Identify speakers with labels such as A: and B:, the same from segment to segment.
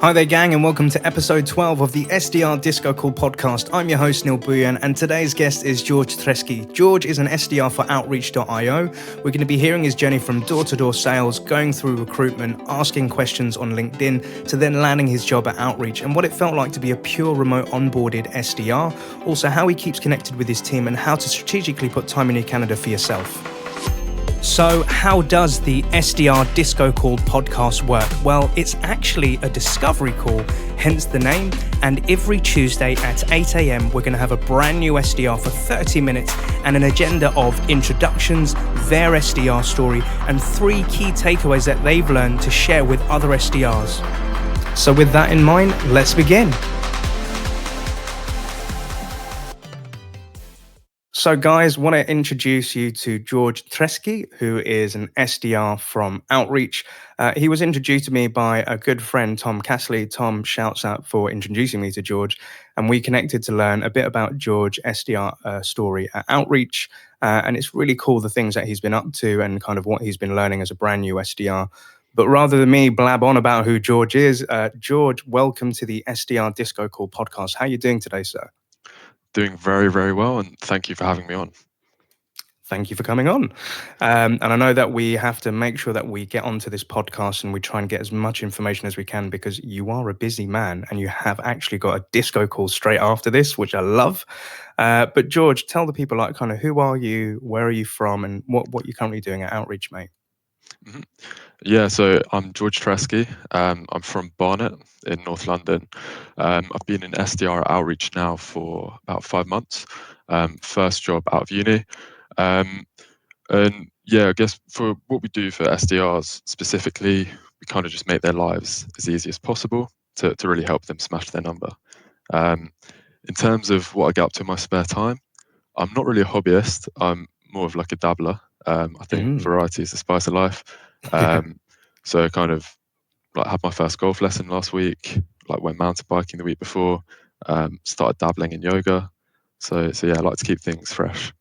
A: Hi there, gang, and welcome to episode 12 of the SDR DiscoCall podcast. I'm your host, Neil Buyan, and today's guest is George Treschi. George is an SDR for Outreach.io. We're going to be hearing his journey from door-to-door sales, going through recruitment, asking questions on LinkedIn, to then landing his job at Outreach, and what it felt like to be a pure remote onboarded SDR. Also, how he keeps connected with his team and how to strategically put time in your calendar for yourself. So how does the SDR DiscoCall podcast work? Well, it's actually a discovery call, hence the name. And every Tuesday at 8 a.m, we're going to have a brand new SDR for 30 minutes and an agenda of introductions, their SDR story, and 3 key takeaways that they've learned to share with other SDRs. So with that in mind, let's begin. So guys, want to introduce you to George Treschi, who is an SDR from Outreach. He was introduced to me by a good friend, Tom Castley. Tom, shouts out for introducing me to George. And we connected to learn a bit about George SDR story at Outreach. And it's really cool the things that he's been up to and kind of what he's been learning as a brand new SDR. But rather than me blab on about who George is, George, welcome to the SDR DiscoCall podcast. How are you doing today, sir?
B: Doing very, very well, and thank you for having me on.
A: Thank you for coming on. And I know that we have to make sure that we get onto this podcast and we try and get as much information as we can because you are a busy man and you have actually got a disco call straight after this, which I love. But George, tell the people like kind of who are you, where are you from, and what you're currently doing at Outreach, mate.
B: Mm-hmm. Yeah, so I'm George Treschi. I'm from Barnet in North London. I've been in SDR at Outreach now for about 5 months. First job out of uni. And yeah, I guess for what we do for SDRs specifically, we kind of just make their lives as easy as possible to really help them smash their number. In terms of what I get up to in my spare time, I'm not really a hobbyist. I'm more of like a dabbler. I think variety is the spice of life. So I kind of like had my first golf lesson last week, like went mountain biking the week before, started dabbling in yoga. So yeah, I like to keep things fresh.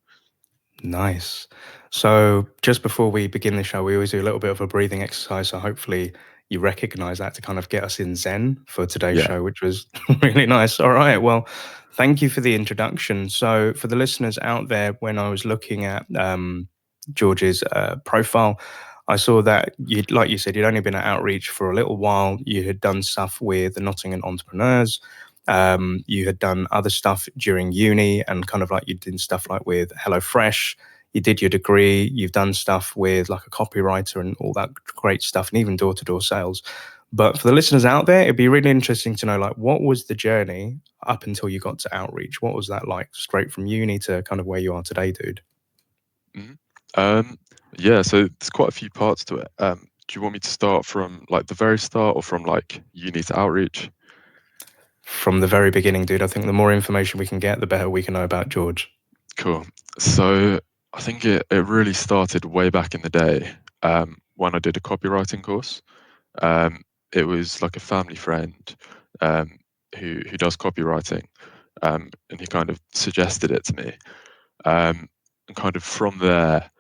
A: Nice. So just before we begin the show, we always do a little bit of a breathing exercise. So hopefully you recognize that to kind of get us in Zen for today's show, which was really nice. All right. Well, thank you for the introduction. So for the listeners out there, when I was looking at George's profile, I saw that like you said, you'd only been at Outreach for a little while. You had done stuff with the Nottingham Entrepreneurs. You had done other stuff during uni and kind of like you did stuff like with HelloFresh. You did your degree. You've done stuff with like a copywriter and all that great stuff, and even door-to-door sales. But for the listeners out there, it'd be really interesting to know, like, what was the journey up until you got to Outreach? What was that like, straight from uni to kind of where you are today, dude?
B: Yeah, so there's quite a few parts to it. Do you want me to start from like the very start or from like uni to Outreach?
A: From the very beginning, dude. I think the more information we can get, the better we can know about George.
B: Cool. So I think it really started way back in the day when I did a copywriting course. It was like a family friend who does copywriting, and he kind of suggested it to me. And kind of from there,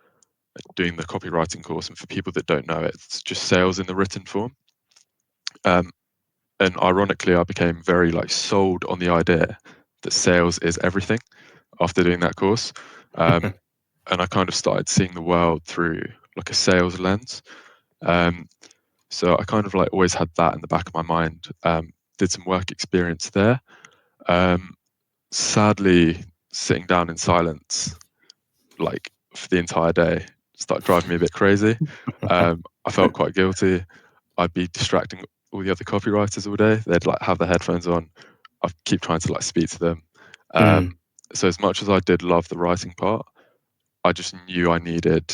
B: doing the copywriting course, and for people that don't know it, it's just sales in the written form. And ironically, I became very like sold on the idea that sales is everything after doing that course. And I kind of started seeing the world through like a sales lens. So I kind of like always had that in the back of my mind. Did some work experience there. Sadly, sitting down in silence, like for the entire day, started driving me a bit crazy. I felt quite guilty. I'd be distracting all the other copywriters all day. They'd like have their headphones on. I'd keep trying to like speak to them. So as much as I did love the writing part, I just knew I needed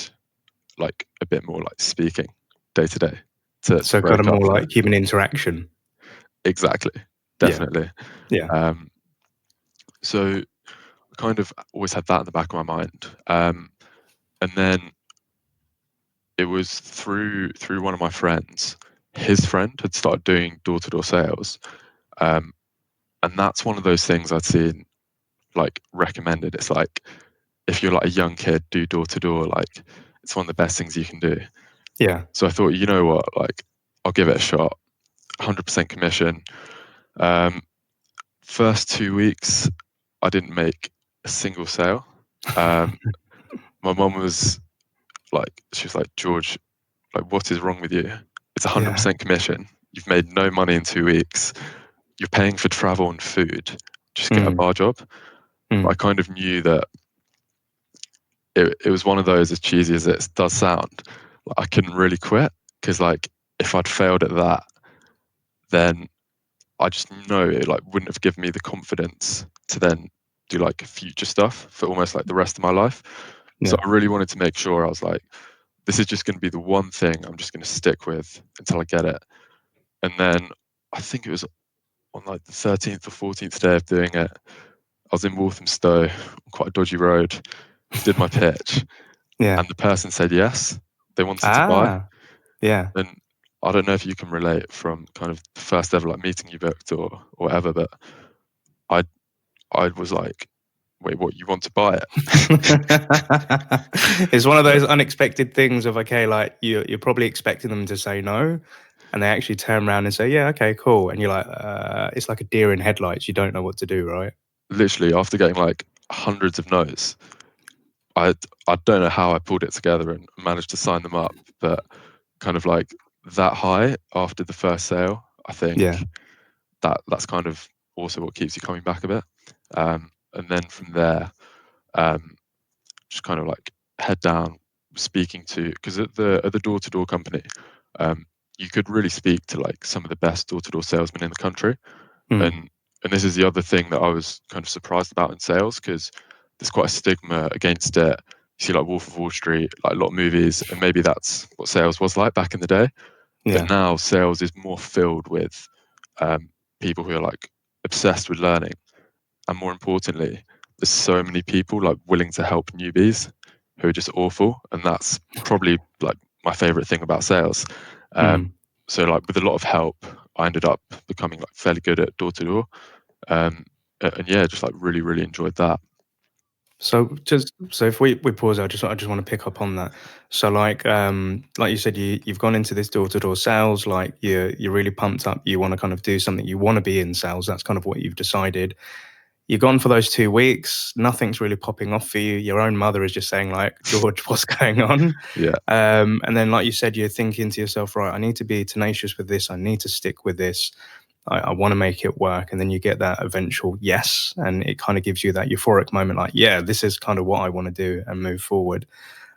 B: like a bit more like speaking day to day.
A: So kind of more like human interaction.
B: Exactly. Definitely.
A: Yeah.
B: So I kind of always had that in the back of my mind. And then it was through one of my friends. His friend had started doing door-to-door sales. And that's one of those things I'd seen like recommended. It's like, if you're like a young kid, do door-to-door, like it's one of the best things you can do.
A: Yeah.
B: So I thought, you know what, like I'll give it a shot. 100% commission. First 2 weeks, I didn't make a single sale. My mum was she was like, George, like, what is wrong with you? It's 100% commission. You've made no money in 2 weeks. You're paying for travel and food. Just get a bar job. But I kind of knew that it was one of those, as cheesy as it does sound, I couldn't really quit, because like if I'd failed at that, then I just know it like wouldn't have given me the confidence to then do like future stuff for almost like the rest of my life. So I really wanted to make sure I was like, this is just going to be the one thing I'm just going to stick with until I get it. And then I think it was on like the 13th or 14th day of doing it, I was in Walthamstow on quite a dodgy road, did my pitch, and the person said yes, they wanted to buy. And I don't know if you can relate from kind of the first ever like meeting you booked or whatever, but I was like, wait, what, you want to buy it?
A: It's one of those unexpected things of, okay, like you're probably expecting them to say no, and they actually turn around and say, yeah, okay, cool. And you're like, it's like a deer in headlights. You don't know what to do, right?
B: Literally, after getting like hundreds of no's, I don't know how I pulled it together and managed to sign them up, but kind of like that high after the first sale, I think that's kind of also what keeps you coming back a bit. And then from there, just kind of like head down, speaking to, because at the door-to-door company, you could really speak to like some of the best door-to-door salesmen in the country. And this is the other thing that I was kind of surprised about in sales, because there's quite a stigma against it. You see like Wolf of Wall Street, like a lot of movies, and maybe that's what sales was like back in the day. But now sales is more filled with people who are like obsessed with learning. And more importantly, there's so many people like willing to help newbies who are just awful. And that's probably like my favorite thing about sales. So like with a lot of help, I ended up becoming like fairly good at door to door. And yeah, just like really, really enjoyed that.
A: So if we pause, I just want to pick up on that. So like you said, you've gone into this door to door sales, like you're really pumped up. You want to kind of do something. You want to be in sales. That's kind of what you've decided. You're gone for those 2 weeks. Nothing's really popping off for you. Your own mother is just saying like, George, what's going on?
B: Yeah.
A: And then, like you said, you're thinking to yourself, right, I need to be tenacious with this. I need to stick with this. I want to make it work. And then you get that eventual yes. And it kind of gives you that euphoric moment like, yeah, this is kind of what I want to do and move forward.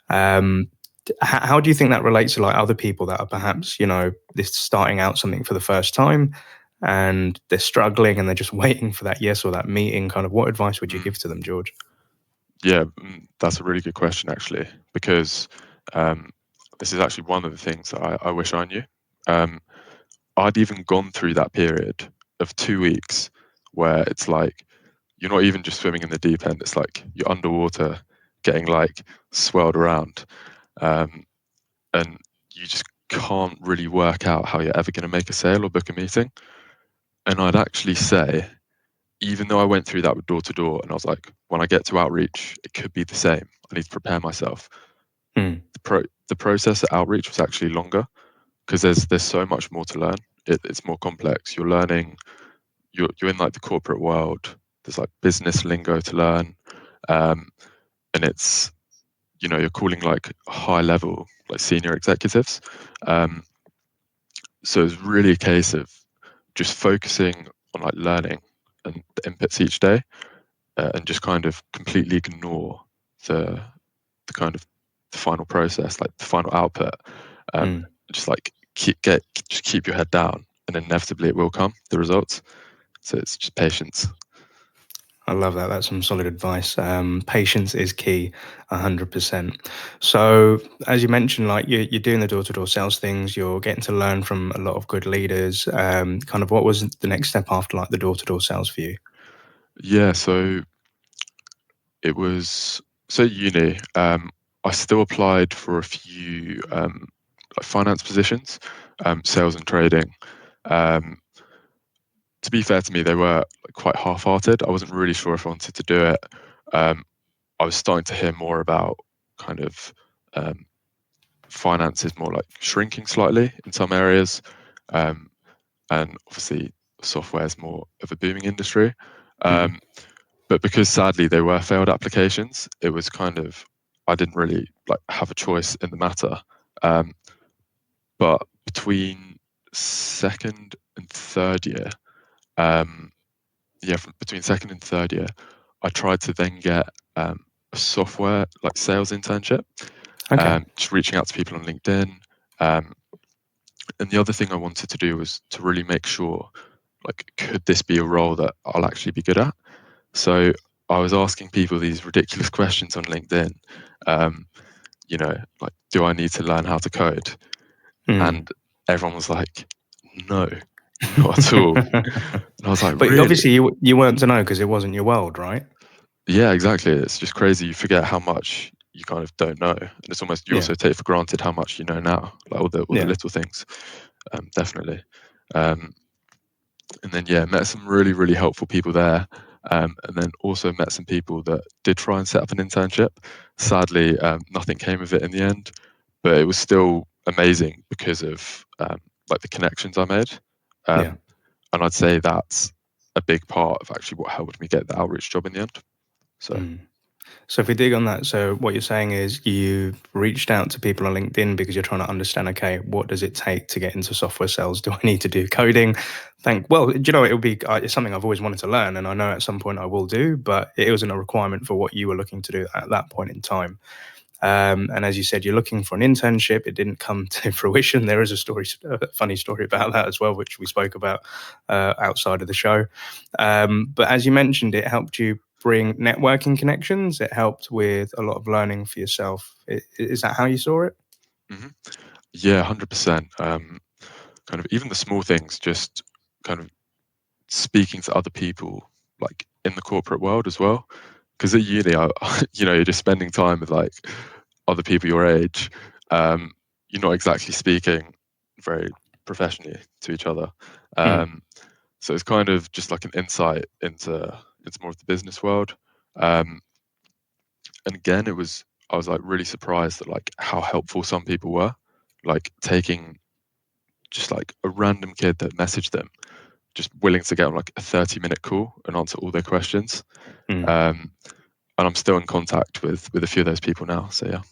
A: How do you think that relates to like other people that are perhaps, this starting out something for the first time and they're struggling and they're just waiting for that yes or that meeting? Kind of what advice would you give to them, George?
B: Yeah, that's a really good question, actually, because this is actually one of the things that I wish I knew. I'd even gone through that period of 2 weeks where it's like you're not even just swimming in the deep end. It's like you're underwater, getting like swirled around, and you just can't really work out how you're ever going to make a sale or book a meeting. And I'd actually say, even though I went through that with door to door, and I was like, when I get to outreach, it could be the same. I need to prepare myself. The process at outreach was actually longer, because there's so much more to learn. It's more complex. You're learning. You're in like the corporate world. There's like business lingo to learn, and it's you're calling like high level, like senior executives. So it's really a case of just focusing on like learning and the inputs each day, and just kind of completely ignore the kind of the final process, like the final output. Just like keep your head down, and inevitably it will come, the results. So it's just patience.
A: I love that. That's some solid advice. Patience is key, 100%. So, as you mentioned, like you're doing the door-to-door sales things, you're getting to learn from a lot of good leaders. Kind of, what was the next step after like the door-to-door sales for you?
B: Yeah, so it was uni. I still applied for a few like finance positions, sales and trading. To be fair to me, they were quite half-hearted. I wasn't really sure if I wanted to do it. I was starting to hear more about kind of finance is more like shrinking slightly in some areas. and obviously software is more of a booming industry.
A: Mm.
B: But because sadly they were failed applications, it was kind of, I didn't really like have a choice in the matter. But between second and third year, between second and third year, I tried to then get a software like sales internship,
A: Okay.
B: just reaching out to people on LinkedIn. And the other thing I wanted to do was to really make sure, like, could this be a role that I'll actually be good at? So I was asking people these ridiculous questions on LinkedIn. Like, do I need to learn how to code?
A: Mm.
B: And everyone was like, no, not at all. And I was like,
A: But
B: really?
A: obviously you weren't to know because it wasn't your world, right?
B: Yeah, exactly. It's just crazy. You forget how much you kind of don't know, and it's almost you
A: Yeah.
B: also take for granted how much you know now, like all the
A: Yeah.
B: little things. Definitely. Um, and then met some really helpful people there, and then also met some people that did try and set up an internship. Sadly, nothing came of it in the end, but it was still amazing because of like the connections I made.
A: Yeah.
B: And I'd say that's a big part of actually what helped me get the outreach job in the end. So
A: Mm. So if we dig on that, so what you're saying is you reached out to people on LinkedIn because you're trying to understand, okay, what does it take to get into software sales? Do I need to do coding? Well, do you know, it would be, it's something I've always wanted to learn, and I know at some point I will do, but it wasn't a requirement for what you were looking to do at that point in time. And as you said, you're looking for an internship. It didn't come to fruition. There is a funny story about that as well, which we spoke about outside of the show. But as you mentioned, it helped you bring networking connections. It helped with a lot of learning for yourself. Is that how you saw it?
B: hmm yeah, 100%. Kind of even the small things, just kind of speaking to other people, like in the corporate world as well. Because at uni, you're just spending time with like other people your age. Um, you're not exactly speaking very professionally to each other.
A: Mm.
B: Um, so it's kind of just like an insight into more of the business world. Um, and again, I was like really surprised at like how helpful some people were, like taking just like a random kid that messaged them, just willing to get on like a 30-minute call and answer all their questions.
A: Mm.
B: Um, and I'm still in contact with a few of those people now. So yeah.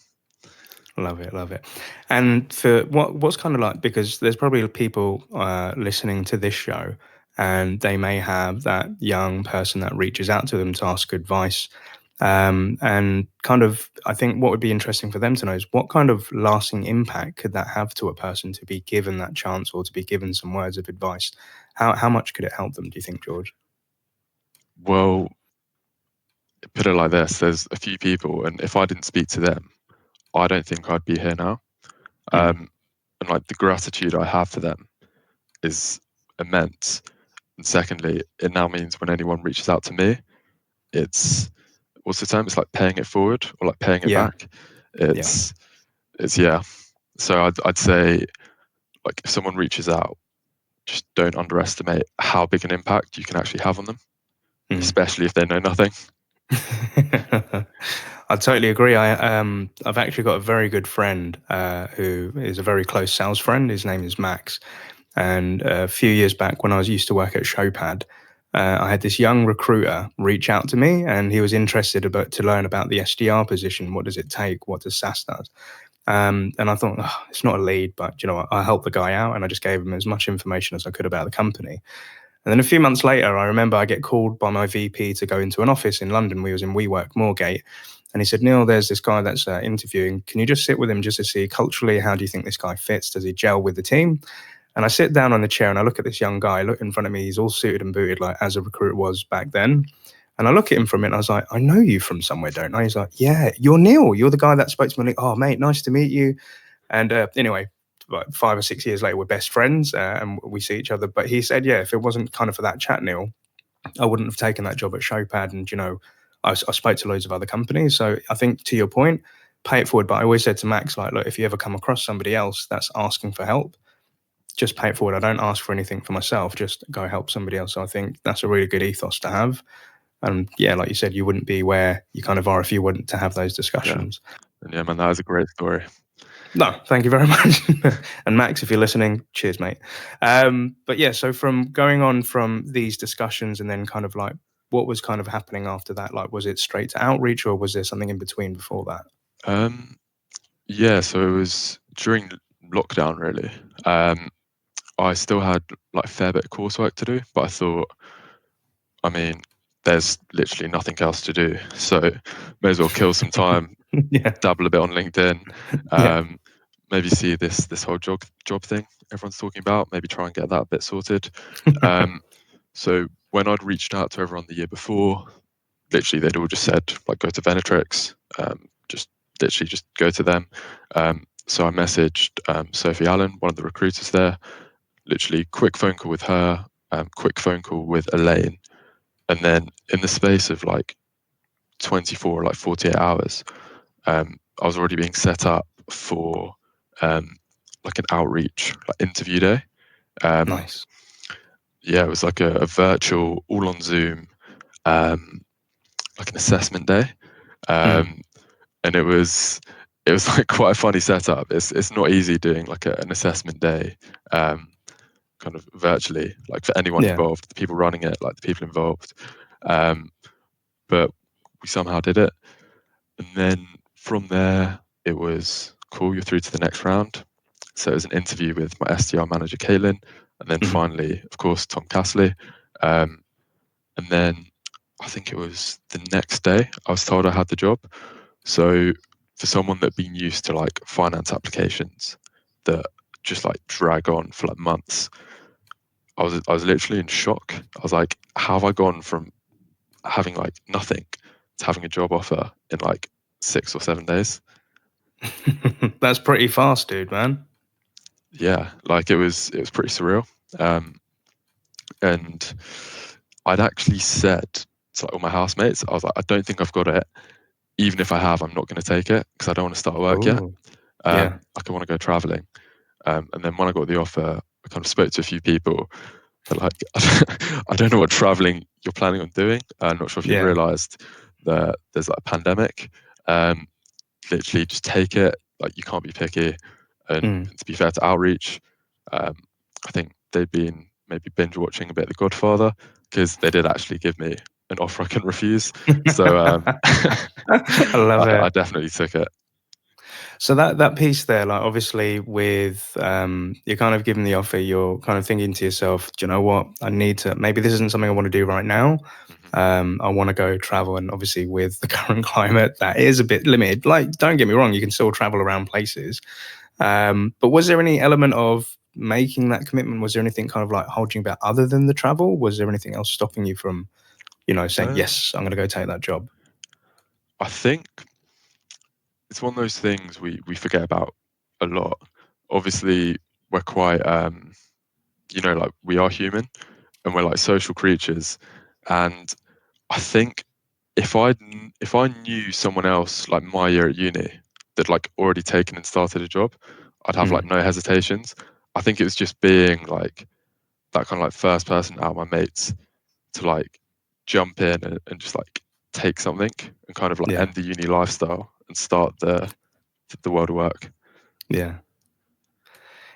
A: Love it, love it. And for what's kind of like, because there's probably people listening to this show, and they may have that young person that reaches out to them to ask advice. And kind of, I think what would be interesting for them to know is what kind of lasting impact could that have to a person to be given that chance or to be given some words of advice? How much could it help them, do you think, George?
B: Well, put it like this: there's a few people, and if I didn't speak to them, I don't think I'd be here now.
A: Mm.
B: And like the gratitude I have for them is immense. And secondly, it now means when anyone reaches out to me, it's what's the term? It's like paying it forward or like paying it
A: Yeah,
B: back.
A: yeah.
B: It's yeah. So I'd say like if someone reaches out, just don't underestimate how big an impact you can actually have on them,
A: Mm.
B: especially if they know nothing.
A: I totally agree. I've actually got a very good friend who is a very close sales friend. His name is Max, and a few years back when I was used to work at Showpad, I had this young recruiter reach out to me, and he was interested to learn about the SDR position. What does it take? What does SaaS does? And I thought, oh, it's not a lead, but you know, I helped the guy out, and I just gave him as much information as I could about the company. And then a few months later, I remember I get called by my VP to go into an office in London. We was in WeWork Moorgate. And he said, Neil, there's this guy that's interviewing. Can you just sit with him just to see culturally, how do you think this guy fits? Does he gel with the team? And I sit down on the chair and I look at this young guy. Look in front of me. He's all suited and booted, like as a recruiter was back then. And I look at him for a minute. I was like, I know you from somewhere, don't I? He's like, yeah, you're Neil. You're the guy that spoke to me. Like, oh, mate, nice to meet you. And anyway, like 5 or 6 years later, we're best friends and we see each other. But he said, yeah, if it wasn't kind of for that chat, Neil, I wouldn't have taken that job at Showpad. And, you know, I spoke to loads of other companies. So I think to your point, pay it forward. But I always said to Max, like, look, if you ever come across somebody else that's asking for help, just pay it forward. I don't ask for anything for myself, just go help somebody else. So I think that's a really good ethos to have. And yeah, like you said, you wouldn't be where you kind of are if you wouldn't to have those
B: Yeah.
A: discussions.
B: And yeah, man, that was a great story.
A: No, thank you very much. And Max, if you're listening, cheers, mate. But yeah, so from going on from these discussions and then kind of like what was kind of happening after that? Like, was it straight to outreach or was there something in between before that?
B: Um, yeah, so it was during lockdown really. I still had like a fair bit of coursework to do, but I thought, I mean, there's literally nothing else to do, so may as well kill some time,
A: Yeah.
B: dabble a bit on LinkedIn,
A: Yeah.
B: maybe see this whole job thing everyone's talking about, maybe try and get that bit sorted. So when I'd reached out to everyone the year before, literally they'd all just said like go to Venetrix, just literally just go to them. So I messaged Sophie Allen, one of the recruiters there, literally quick phone call with her, quick phone call with Elaine, and then in the space of like 24 like 48 hours, I was already being set up for like an outreach like interview day.
A: Nice.
B: Yeah, it was like a virtual, all on Zoom, like an assessment day,
A: Mm.
B: and it was like quite a funny setup. It's not easy doing like an assessment day, kind of virtually, like for anyone
A: Yeah.
B: involved, the people running it, like the people involved. Um, but we somehow did it. And then from there, it was cool, you're through to the next round. So it was an interview with my SDR manager, Kaylin. And then
A: Mhm.
B: finally, of course, Tom Castley. And then I think it was the next day, I was told I had the job. So for someone that'd been used to like finance applications that just like drag on for like months, I was literally in shock. I was like, how have I gone from having like nothing to having a job offer in like 6 or 7 days?
A: That's pretty fast, dude, man.
B: Yeah, like it was pretty surreal. Um, and I'd actually said to like all my housemates, I was like, I don't think I've got it. Even if I have, I'm not going to take it because I don't want to start work yet.
A: Oh, yeah.
B: Like I want to go traveling. And then when I got the offer, I kind of spoke to a few people. They're like, I don't know what traveling you're planning on doing. I'm not sure if you've
A: Yeah.
B: realized that there's like a pandemic. Um, Literally just take it. Like you can't be picky. And
A: Mm.
B: to be fair to Outreach, I think they'd been maybe binge watching a bit of The Godfather because they did actually give me an offer I couldn't refuse. So
A: I love
B: I
A: it.
B: definitely took it.
A: So that piece there, like obviously with you're kind of given the offer, you're kind of thinking to yourself, do you know what? I need to, maybe this isn't something I want to do right now.
B: Mhm.
A: I want to go travel, and obviously with the current climate, that is a bit limited. Like, don't get me wrong, you can still travel around places. But was there any element of making that commitment? Was there anything kind of like holding you back other than the travel? Was there anything else stopping you from, saying,
B: Um,
A: yes, I'm going to go take that job?
B: I think it's one of those things we forget about a lot. Obviously, we're quite like we are human and we're like social creatures. And I think if I knew someone else like my year at uni that like already taken and started a job, I'd have like
A: Mm,
B: no hesitations. I think it was just being like that kind of like first person out of my mates to like jump in and just like take something and kind of like
A: yeah,
B: end the uni lifestyle and start the world of work.
A: yeah.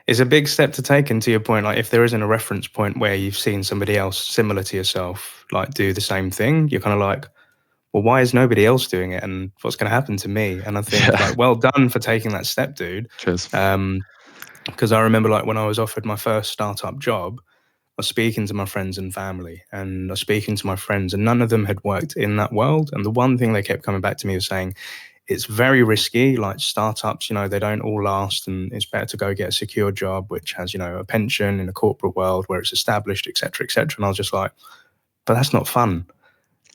A: It's a big step to take, and to your point, like if there isn't a reference point where you've seen somebody else similar to yourself like do the same thing, you're kind of like, well, why is nobody else doing it, and what's going to happen to me? And I think
B: Yeah.
A: like, well done for taking that step, dude.
B: Cheers.
A: Because I remember like when I was offered my first startup job, I was speaking to my friends and family, and I was speaking to my friends, and none of them had worked in that world. And the one thing they kept coming back to me was saying, it's very risky. Like startups, they don't all last, and it's better to go get a secure job, which has, a pension in a corporate world where it's established, et cetera, et cetera. And I was just like, but that's not fun.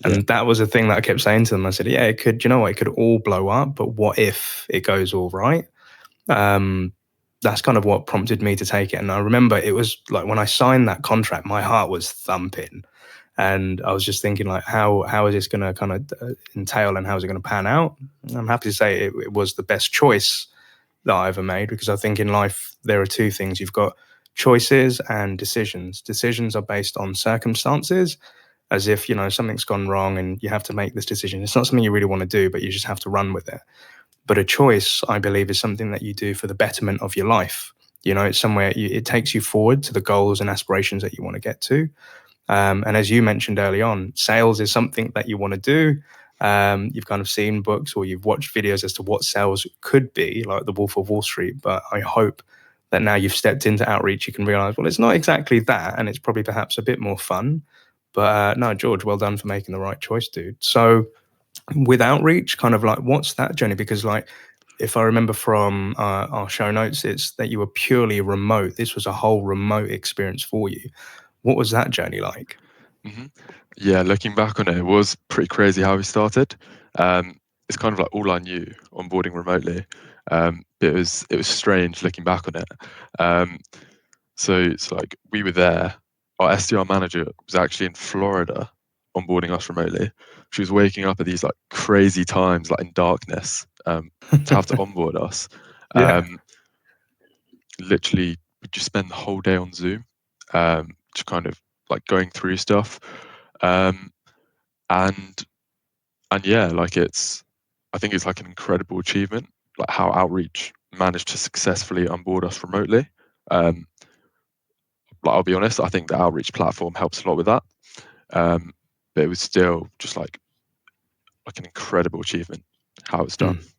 B: Yeah.
A: And that was the thing that I kept saying to them. I said, yeah, it could, it could all blow up, but what if it goes all right? Um, that's kind of what prompted me to take it. And I remember it was like when I signed that contract, my heart was thumping. And I was just thinking, like, how is this going to kind of entail, and how is it going to pan out? I'm happy to say it was the best choice that I ever made, because I think in life there are two things: you've got choices and decisions. Decisions are based on circumstances, as if something's gone wrong and you have to make this decision. It's not something you really want to do, but you just have to run with it. But a choice, I believe, is something that you do for the betterment of your life. It's somewhere it takes you forward to the goals and aspirations that you want to get to. And as you mentioned early on, sales is something that you want to do. You've kind of seen books or you've watched videos as to what sales could be, like The Wolf of Wall Street. But I hope that now you've stepped into outreach, you can realize, well, it's not exactly that. And it's probably perhaps a bit more fun. But no, George, well done for making the right choice, dude. So with outreach, kind of like, what's that journey? Because like, if I remember from our show notes, it's that you were purely remote. This was a whole remote experience for you. What was that journey like?
B: hmm Yeah, looking back on it, it was pretty crazy how we started. It's kind of like all I knew onboarding remotely. It was strange looking back on it. Um, so it's like we were there. Our SDR manager was actually in Florida onboarding us remotely. She was waking up at these like crazy times, like in darkness, to have to onboard us.
A: Yeah.
B: Um, Literally, we just spend the whole day on Zoom, just kind of like going through stuff. Um, and and yeah, like I think it's like an incredible achievement, like how Outreach managed to successfully onboard us remotely. Um, like I'll be honest, I think the Outreach platform helps a lot with that. Um, but it was still just like an incredible achievement how it's done.
A: Mm.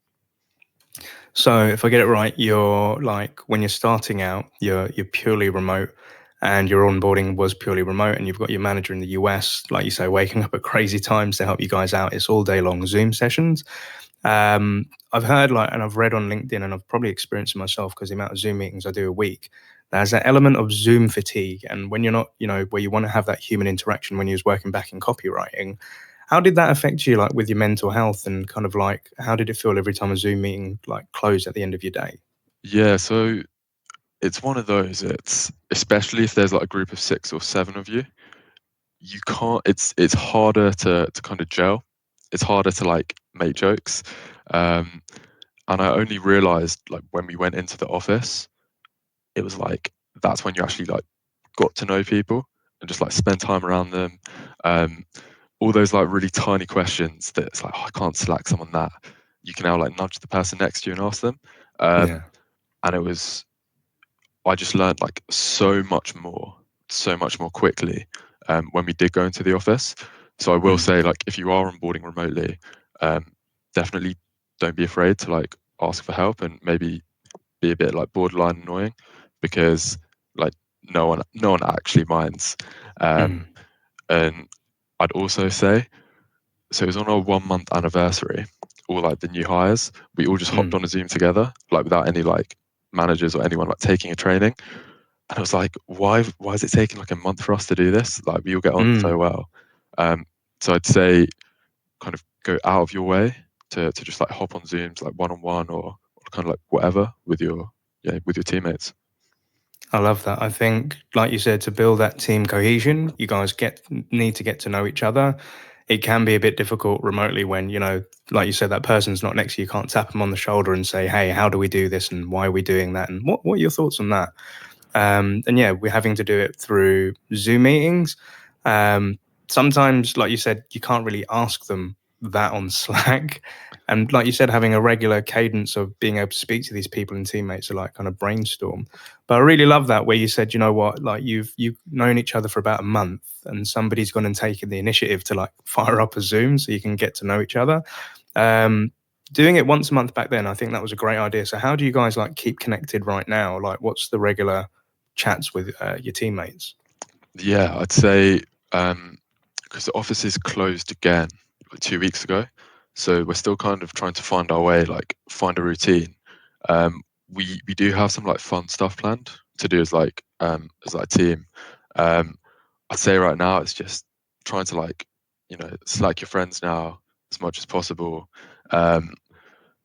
A: So if I get it right, you're like when you're starting out, you're purely remote, and your onboarding was purely remote, and you've got your manager in the US, like you say, waking up at crazy times to help you guys out. It's all day long Zoom sessions. I've heard and I've read on LinkedIn, and I've probably experienced it myself because the amount of Zoom meetings I do a week. There's that element of Zoom fatigue, and when you're not, where you want to have that human interaction when you was working back in copywriting. How did that affect you, like with your mental health, and kind of like how did it feel every time a Zoom meeting like closed at the end of your day?
B: Yeah, so it's one of those. It's especially if there's like a group of 6 or 7 of you, you can't. It's harder to kind of gel. It's harder to like make jokes. Um, and I only realized like when we went into the office, it was like that's when you actually like got to know people and just like spend time around them. Um, all those like really tiny questions that it's like, oh, I can't Slack someone that. You can now like nudge the person next to you and ask them.
A: Yeah.
B: And I just learned like so much more quickly when we did go into the office. So I will
A: Mm.
B: say, like, if you are onboarding remotely, um, definitely don't be afraid to like ask for help and maybe be a bit like borderline annoying, because like no one actually minds. Um,
A: Mm.
B: and I'd also say, so it was on our 1 month anniversary. All like the new hires, we all just hopped
A: Mm.
B: on a Zoom together, like without any like managers or anyone like taking a training. And I was like, why is it taking like a month for us to do this? Like we all get on so
A: Mm.
B: well. Um, so I'd say kind of go out of your way to just like hop on Zooms like one on one or kind of like whatever with your teammates.
A: I love that. I think, like you said, to build that team cohesion, you guys need to get to know each other. It can be a bit difficult remotely when, like you said, that person's not next to you. You can't tap them on the shoulder and say, "Hey, how do we do this? And why are we doing that? And what are your thoughts on that?" And yeah, we're having to do it through Zoom meetings. Um, Sometimes, like you said, you can't really ask them that on Slack. And like you said, having a regular cadence of being able to speak to these people and teammates to like kind of brainstorm. But I really love that where you said, you know what, like you've known each other for about a month, and somebody's gone and taken the initiative to like fire up a Zoom so you can get to know each other. Um, Doing it once a month back then, I think that was a great idea. So how do you guys like keep connected right now? Like, what's the regular chats with your teammates?
B: Yeah, I'd say because the office is closed again like 2 weeks ago, so we're still kind of trying to find our way, like find a routine. Um, we do have some like fun stuff planned to do as like a team. Um, I'd say right now it's just trying to like Slack your friends now as much as possible. Um,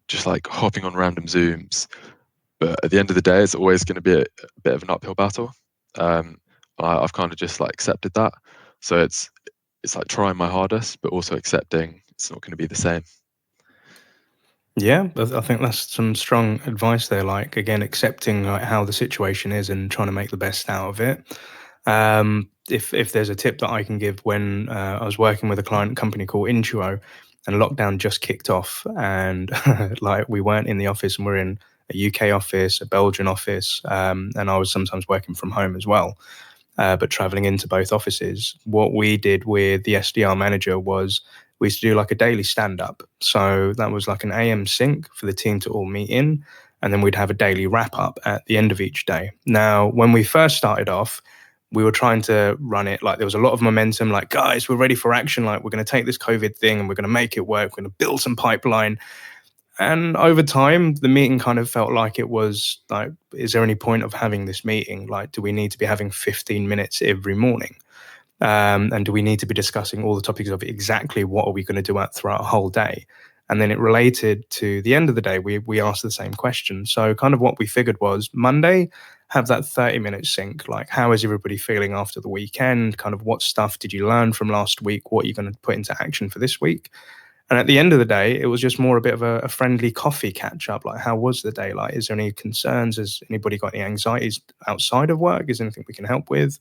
B: just like hopping on random Zooms, but at the end of the day, it's always going to be a bit of an uphill battle. Um, I've kind of just like accepted that. So it's like trying my hardest, but also accepting it's not going to be the same.
A: Yeah, I think that's some strong advice there. Like again, accepting like how the situation is and trying to make the best out of it. If there's a tip that I can give, when I was working with a client company called Intro, and lockdown just kicked off, and like we weren't in the office, and we're in a UK office, a Belgian office, and I was sometimes working from home as well, but traveling into both offices. What we did with the SDR manager was we used to do like a daily stand up. So that was like an AM sync for the team to all meet in. And then we'd have a daily wrap up at the end of each day. Now, when we first started off, we were trying to run it like there was a lot of momentum, like, guys, we're ready for action. Like, we're going to take this COVID thing and we're going to make it work. We're going to build some pipeline. And over time, the meeting kind of felt like it was like, is there any point of having this meeting? Like, do we need to be having 15 minutes every morning? And do we need to be discussing all the topics of exactly what are we going to do throughout a whole day? And then it related to the end of the day, we asked the same question. So kind of what we figured was Monday, have that 30-minute sync. Like, how is everybody feeling after the weekend? Kind of what stuff did you learn from last week? What are you going to put into action for this week? And at the end of the day, it was just more a bit of a friendly coffee catch up. Like, how was the day? Like, is there any concerns? Has anybody got any anxieties outside of work? Is there anything we can help with?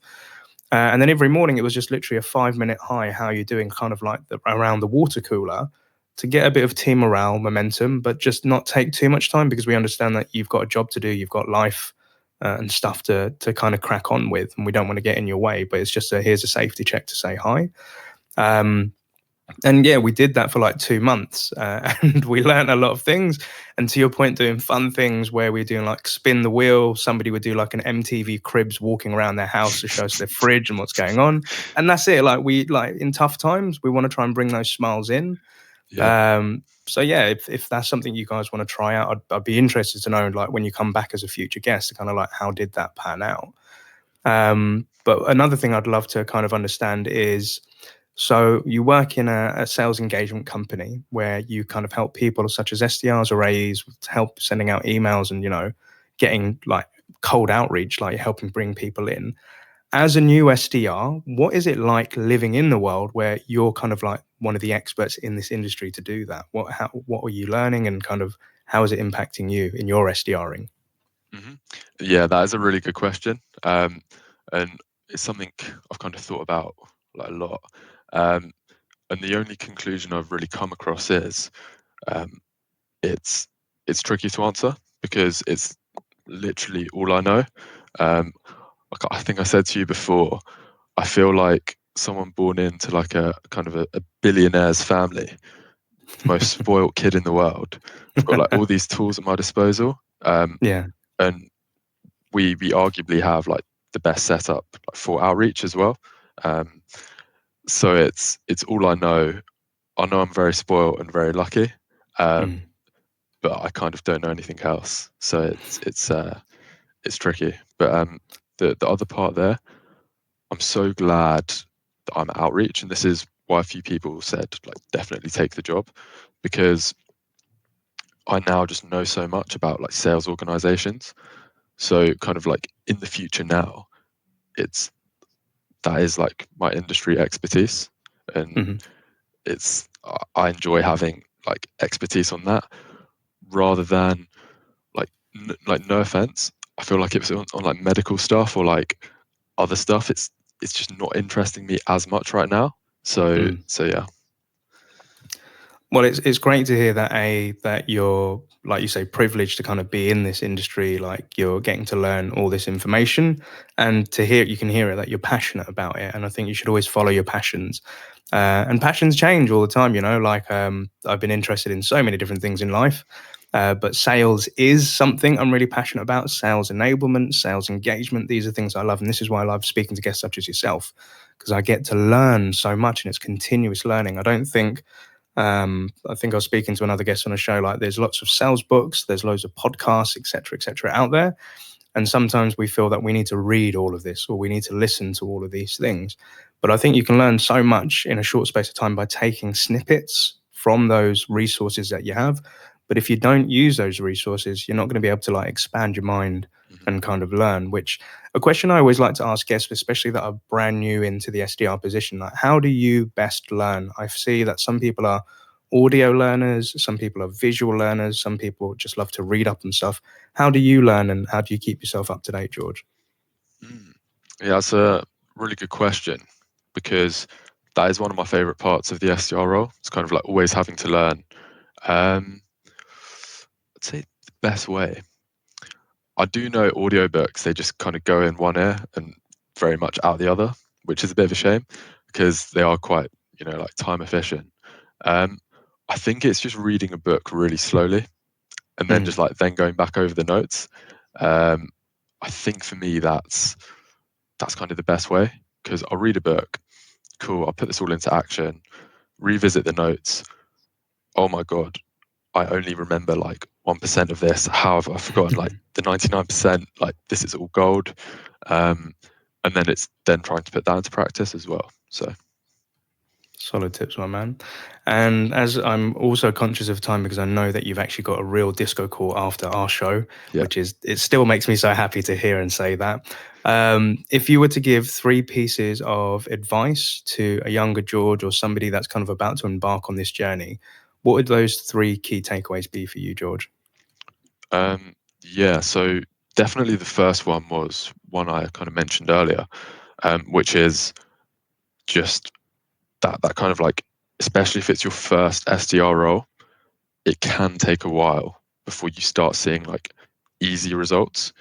A: And then every morning, it was just literally a 5-minute hi, how are you doing? Kind of like around the water cooler to get a bit of team morale, momentum, but just not take too much time because we understand that you've got a job to do, you've got life and stuff to kind of crack on with, and we don't want to get in your way. But it's just here's a safety check to say hi. And yeah, we did that for like 2 months, and we learned a lot of things. And to your point, doing fun things where we're doing like spin the wheel. Somebody would do like an MTV Cribs walking around their house to show us their fridge and what's going on. And that's it. Like in tough times, we want to try and bring those smiles in.
B: Yeah.
A: So yeah, if that's something you guys want to try out, I'd be interested to know, like when you come back as a future guest, to kind of like how did that pan out. But another thing I'd love to kind of understand is, so you work in a sales engagement company where you kind of help people such as SDRs or AEs to help sending out emails and, getting like cold outreach, like helping bring people in. As a new SDR, what is it like living in the world where you're kind of like one of the experts in this industry to do that? What are you learning, and kind of how is it impacting you in your SDRing?
B: hmm Yeah, that is a really good question. And it's something I've kind of thought about like a lot. Um, and the only conclusion I've really come across is um, it's tricky to answer because it's literally all I know. I think I said to you before, I feel like someone born into like a kind of a billionaire's family, the most spoiled kid in the world. I've got like all these tools at my disposal,
A: Yeah.
B: and we arguably have like the best setup like, for outreach as well. Um, so it's all I know. I know I'm very spoiled and very lucky,
A: Mm.
B: but I kind of don't know anything else. So it's tricky. But the other part there, I'm so glad that I'm outreach, and this is why a few people said like definitely take the job, because I now just know so much about like sales organizations. So kind of like in the future now, it's that is like my industry expertise, and
A: Hmm.
B: it's I enjoy having like expertise on that rather than like like no offense, I feel like if it's on like medical stuff or like other stuff, it's just not interesting me as much right now. So
A: Mm.
B: yeah.
A: Well, it's great to hear that that you're, like you say, privileged to kind of be in this industry. Like, you're getting to learn all this information, and to hear, you can hear it that you're passionate about it. And I think you should always follow your passions. And passions change all the time. Like, I've been interested in so many different things in life, but sales is something I'm really passionate about. Sales enablement, sales engagement. These are things I love, and this is why I love speaking to guests such as yourself, because I get to learn so much, and it's continuous learning. I think I was speaking to another guest on a show, like there's lots of sales books, there's loads of podcasts, et cetera, out there. And sometimes we feel that we need to read all of this or we need to listen to all of these things. But I think you can learn so much in a short space of time by taking snippets from those resources that you have. But if you don't use those resources, you're not going to be able to like expand your mind
B: Mhm.
A: and kind of learn, which a question I always like to ask guests, especially that are brand new into the SDR position, like how do you best learn? I see that some people are audio learners, some people are visual learners, some people just love to read up and stuff. How do you learn, and how do you keep yourself up to date, George?
B: Mm. Yeah, that's a really good question because that is one of my favorite parts of the SDR role. It's kind of like always having to learn. I'd say the best way. I do know audiobooks, they just kind of go in one ear and very much out the other, which is a bit of a shame because they are quite, like time efficient. Um, I think it's just reading a book really slowly and then just like then going back over the notes. I think for me that's kind of the best way because I'll read a book, cool, I'll put this all into action, revisit the notes. Oh my God, I only remember like 1% of this. How have I forgotten like the 99%? Like this is all gold. And then it's then trying to put that into practice as well. So
A: solid tips, my man. And as I'm also conscious of time because I know that you've actually got a real disco call after our show,
B: yeah.
A: which is, it still makes me so happy to hear and say that. If you were to give 3 pieces of advice to a younger George or somebody that's kind of about to embark on this journey, what would those 3 key takeaways be for you, George?
B: Yeah, so definitely the first one was one I kind of mentioned earlier, which is just that kind of like, especially if it's your first SDR role, it can take a while before you start seeing like easy results.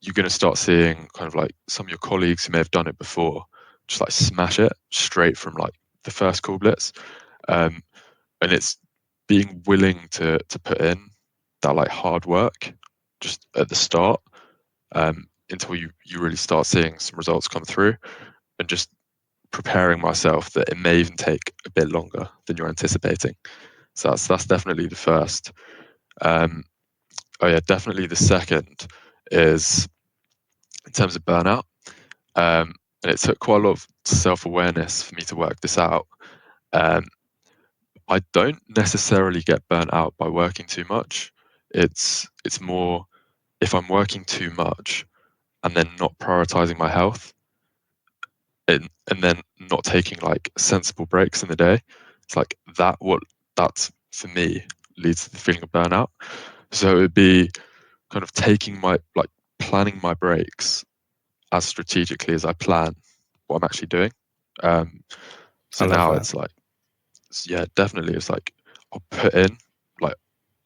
B: You're going to start seeing kind of like some of your colleagues who may have done it before just like smash it straight from like the first call blitz. And it's being willing to put in that like hard work just at the start, until you really start seeing some results come through, and just preparing myself that it may even take a bit longer than you're anticipating. So that's definitely the first. Oh yeah, definitely the second is in terms of burnout. And it took quite a lot of self-awareness for me to work this out. Um, I don't necessarily get burnt out by working too much. It's more if I'm working too much and then not prioritizing my health, and then not taking like sensible breaks in the day. It's like that's for me leads to the feeling of burnout. So it'd be kind of taking my like planning my breaks as strategically as I plan what I'm actually doing.
A: I
B: So
A: love
B: now
A: that.
B: it's like, yeah, definitely it's like I'll put in like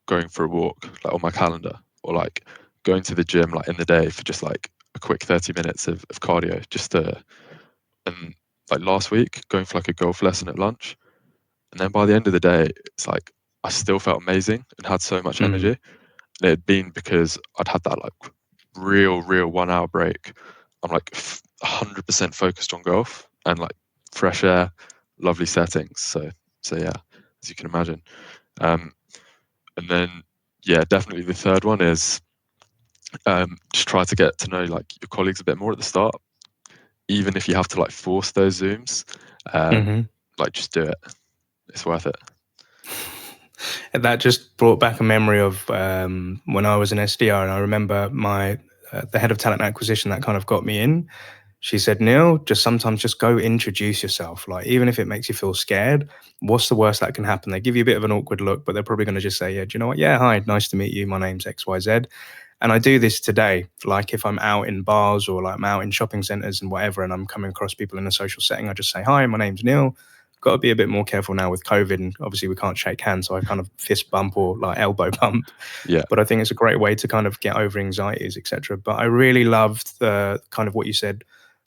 B: going for a walk like on my calendar, or like going to the gym like in the day for just like a quick 30 minutes of cardio just to. And like last week going for like a golf lesson at lunch, and then by the end of the day it's like I still felt amazing and had so much energy, and it had been because I'd had that like real 1 hour break. I'm like 100% focused on golf and like fresh air, lovely settings. So yeah, as you can imagine. And then yeah, definitely the third one is just try to get to know like your colleagues a bit more at the start, even if you have to like force those Zooms. Like just do it. It's worth it.
A: That just brought back a memory of when I was an SDR, and I remember my the head of talent acquisition that kind of got me in. She said, Neil, just sometimes just go introduce yourself. Like, even if it makes you feel scared, what's the worst that can happen? They give you a bit of an awkward look, but they're probably going to just say, yeah, do you know what? Yeah, hi, nice to meet you. My name's XYZ. And I do this today. Like if I'm out in bars or like I'm out in shopping centers and whatever, and I'm coming across people in a social setting, I just say, hi, my name's Neil. Got to be a bit more careful now with COVID, and obviously we can't shake hands, so I kind of fist bump or like elbow bump.
B: Yeah.
A: But I think it's a great way to kind of get over anxieties, etc. But I really loved the kind of what you said,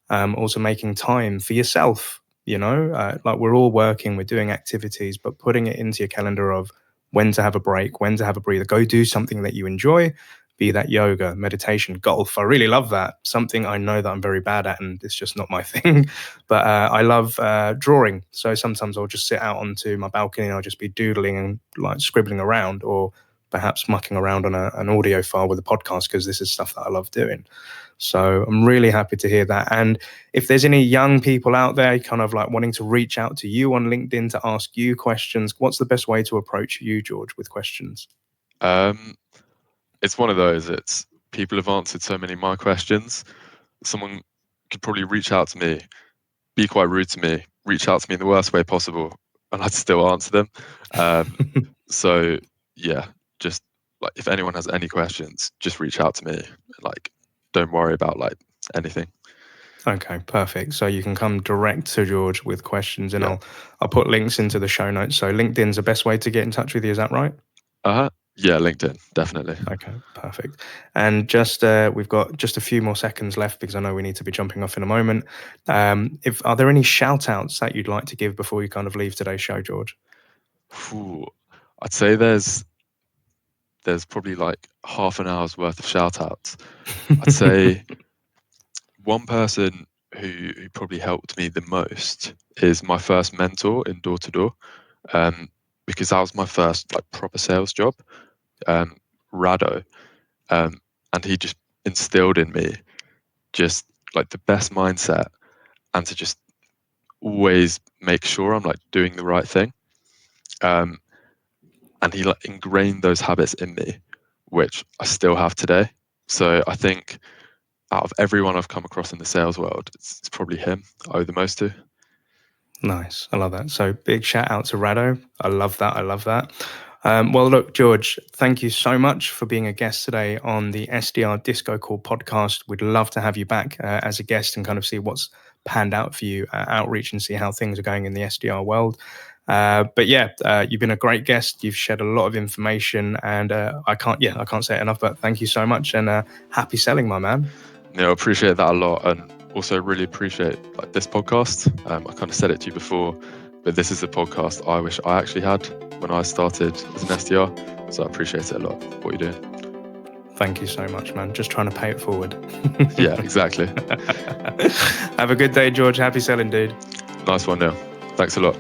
A: also making time for yourself. Like we're all working, we're doing activities, but putting it into your calendar of when to have a break, when to have a breather. Go do something that you enjoy, be that yoga, meditation, golf. I really love that. Something I know that I'm very bad at, and it's just not my thing. But I love drawing. So sometimes I'll just sit out onto my balcony and I'll just be doodling and like scribbling around, or perhaps mucking around on an audio file with a podcast, because this is stuff that I love doing. So I'm really happy to hear that. And if there's any young people out there kind of like wanting to reach out to you on LinkedIn to ask you questions, what's the best way to approach you, George, with questions?
B: It's one of those, it's people have answered so many of my questions. Someone could probably reach out to me, be quite rude to me, reach out to me in the worst way possible, and I'd still answer them. So yeah, just like if anyone has any questions, just reach out to me. Like, don't worry about like anything.
A: Okay, perfect. So you can come direct to George with questions, and
B: Yeah.
A: I'll put links into the show notes. So LinkedIn's the best way to get in touch with you. Is that right?
B: Yeah, LinkedIn, definitely.
A: Okay, perfect. And just we've got just a few more seconds left because I know we need to be jumping off in a moment. If are there any shout outs that you'd like to give before you kind of leave today's show, George?
B: Ooh, I'd say there's probably like half an hour's worth of shout outs. I'd say one person who probably helped me the most is my first mentor in door to door, because that was my first like proper sales job, um, Rado, um, and he just instilled in me just like the best mindset and to just always make sure I'm like doing the right thing. Um, and he like ingrained those habits in me, which I still have today. So I think out of everyone I've come across in the sales world, it's probably him I owe the most to.
A: Nice. I love that. So big shout out to Rado. I love that. I love that. Well, look, George, thank you so much for being a guest today on the SDR Disco Call podcast. We'd love to have you back as a guest and kind of see what's panned out for you, outreach, and see how things are going in the SDR world. But yeah, you've been a great guest. You've shared a lot of information, and I can't say it enough. But thank you so much, and happy selling, my man.
B: I appreciate that a lot, and also really appreciate like this podcast. I kind of said it to you before, but this is the podcast I wish I actually had when I started as an SDR. So I appreciate it a lot, what you're doing.
A: Thank you so much, man. Just trying to pay it forward.
B: Yeah, exactly.
A: Have a good day, George. Happy selling, dude.
B: Nice one, Neil. Thanks a lot.